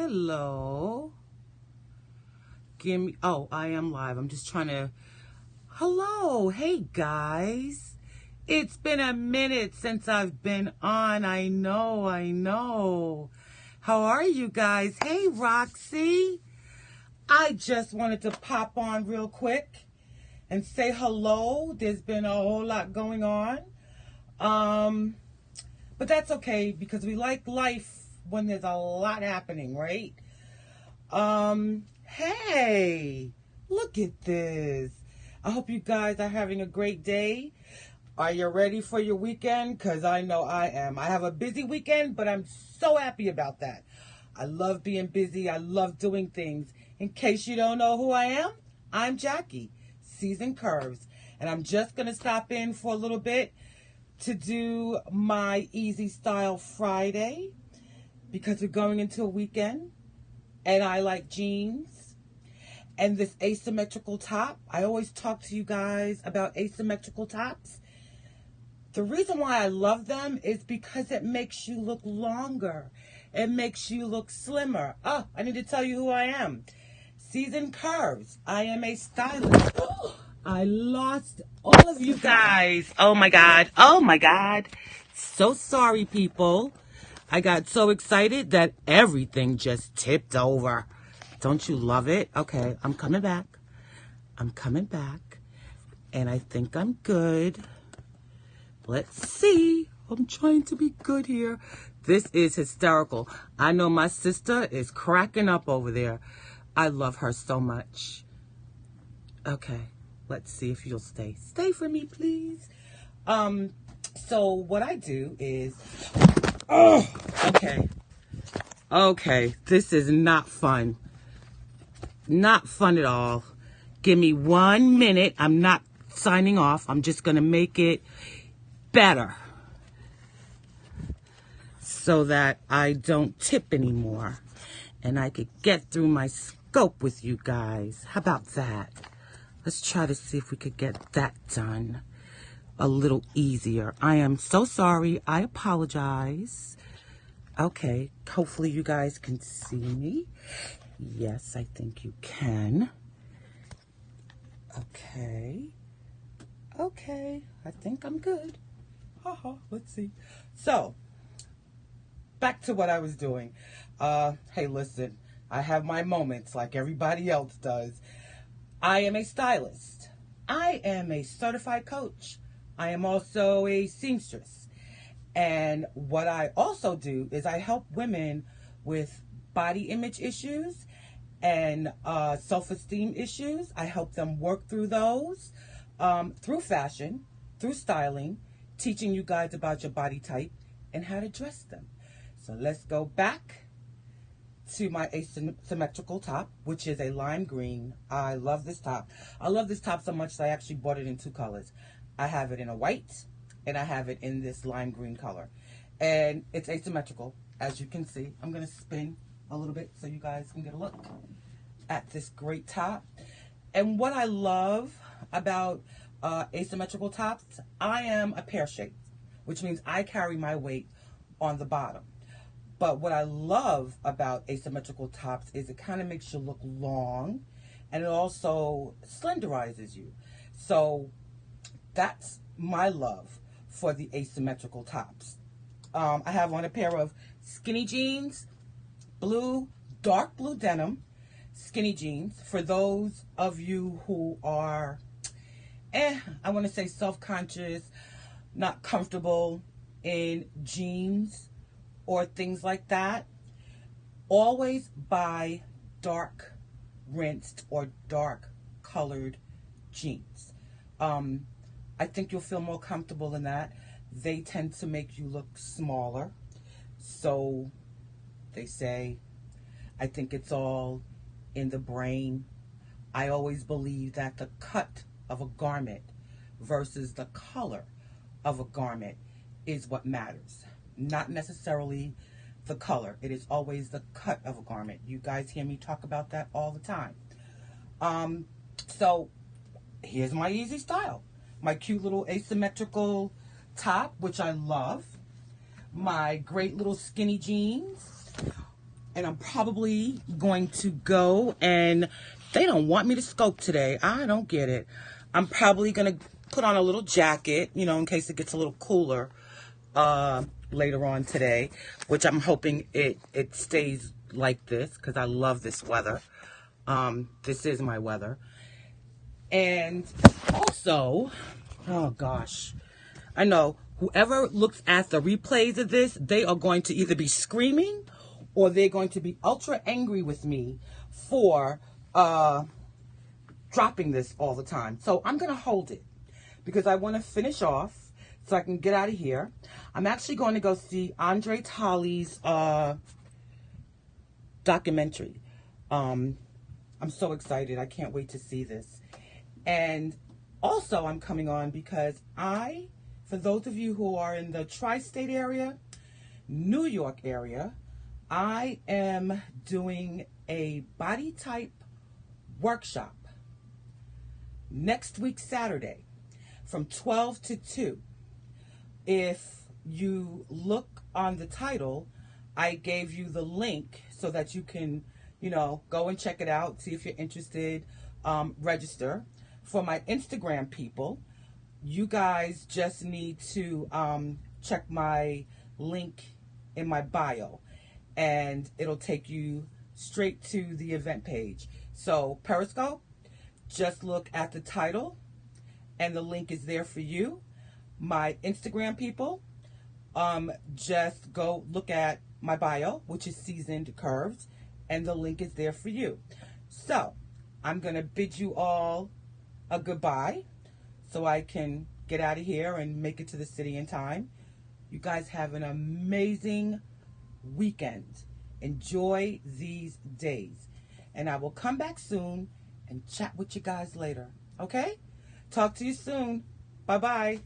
Hello. Give me, oh, I am live. I'm just trying to, hello. Hey, guys. It's been a minute since I've been on. I know. How are you guys? Hey, Roxy. I just wanted to pop on real quick and say hello. There's been a whole lot going on. But that's okay because we like life when there's a lot happening, right? Hey, look at this. I hope you guys are having a great day. Are you ready for your weekend? Because I know I am. I have a busy weekend, but I'm so happy about that. I love being busy. I love doing things. In case you don't know who I am, I'm Jackie, Seasoned Curves. And I'm just going to stop in for a little bit to do my Easy Style Friday because we're going into a weekend and I like jeans and this asymmetrical top. I always talk to you guys about asymmetrical tops. The reason why I love them is because it makes you look longer. It makes you look slimmer. Oh, I need to tell you who I am. Seasoned Curves. I am a stylist. I lost all of you guys. Oh my God. So sorry, people. I got so excited that everything just tipped over. Don't you love it? Okay, I'm coming back. And I think I'm good. Let's see. I'm trying to be good here. This is hysterical. I know my sister is cracking up over there. I love her so much. Okay, let's see if you'll stay. Stay for me, please. So what I do is, okay, this is not fun. Not fun at all. Give me 1 minute. I'm not signing off. I'm just going to make it better so that I don't tip anymore and I could get through my scope with you guys. How about that? Let's try to see if we could get that done a little easier. I am so sorry. I apologize. Okay, hopefully you guys can see me. Yes, I think you can. Okay, I think I'm good. Let's see. So, back to what I was doing. Hey, listen, I have my moments like everybody else does. I am a stylist. I am a certified coach. I am also a seamstress. And what I also do is I help women with body image issues and self-esteem issues. I help them work through those through fashion, through styling, teaching you guys about your body type and how to dress them. So let's go back to my asymmetrical top, which is a lime green. I love this top. I love this top so much that I actually bought it in 2 colors. I have it in a white and I have it in this lime green color. And it's asymmetrical, as you can see. I'm going to spin a little bit so you guys can get a look at this great top. And what I love about asymmetrical tops, I am a pear shape, which means I carry my weight on the bottom. But what I love about asymmetrical tops is it kind of makes you look long and it also slenderizes you. So that's my love for the asymmetrical tops. I have on a pair of skinny jeans, dark blue denim, skinny jeans. For those of you who are, I want to say self-conscious, not comfortable in jeans or things like that, always buy dark rinsed or dark colored jeans. I think you'll feel more comfortable in that. They tend to make you look smaller. So they say, I think it's all in the brain. I always believe that the cut of a garment versus the color of a garment is what matters. Not necessarily the color. It is always the cut of a garment. You guys hear me talk about that all the time. So here's my easy style. My cute little asymmetrical top, which I love. My great little skinny jeans. And I'm probably going to go, and they don't want me to scope today. I don't get it. I'm probably going to put on a little jacket, you know, in case it gets a little cooler later on today, which I'm hoping it stays like this because I love this weather. This is my weather. And also, oh gosh, I know whoever looks at the replays of this, they are going to either be screaming or they're going to be ultra angry with me for dropping this all the time. So I'm going to hold it because I want to finish off so I can get out of here. I'm actually going to go see Andre Talley's documentary. I'm so excited. I can't wait to see this. And also I'm coming on because for those of you who are in the tri-state area, New York area, I am doing a body type workshop next week, Saturday, from 12 to 2. If you look on the title, I gave you the link so that you can, you know, go and check it out, see if you're interested, register. For my Instagram people, you guys just need to check my link in my bio, and it'll take you straight to the event page. So Periscope, just look at the title and the link is there for you. My Instagram people, just go look at my bio, which is Seasoned Curves, and the link is there for you. So I'm going to bid you all a goodbye so I can get out of here and make it to the city in time. You guys have an amazing weekend. Enjoy these days. And I will come back soon and chat with you guys later. Okay? Talk to you soon. Bye-bye.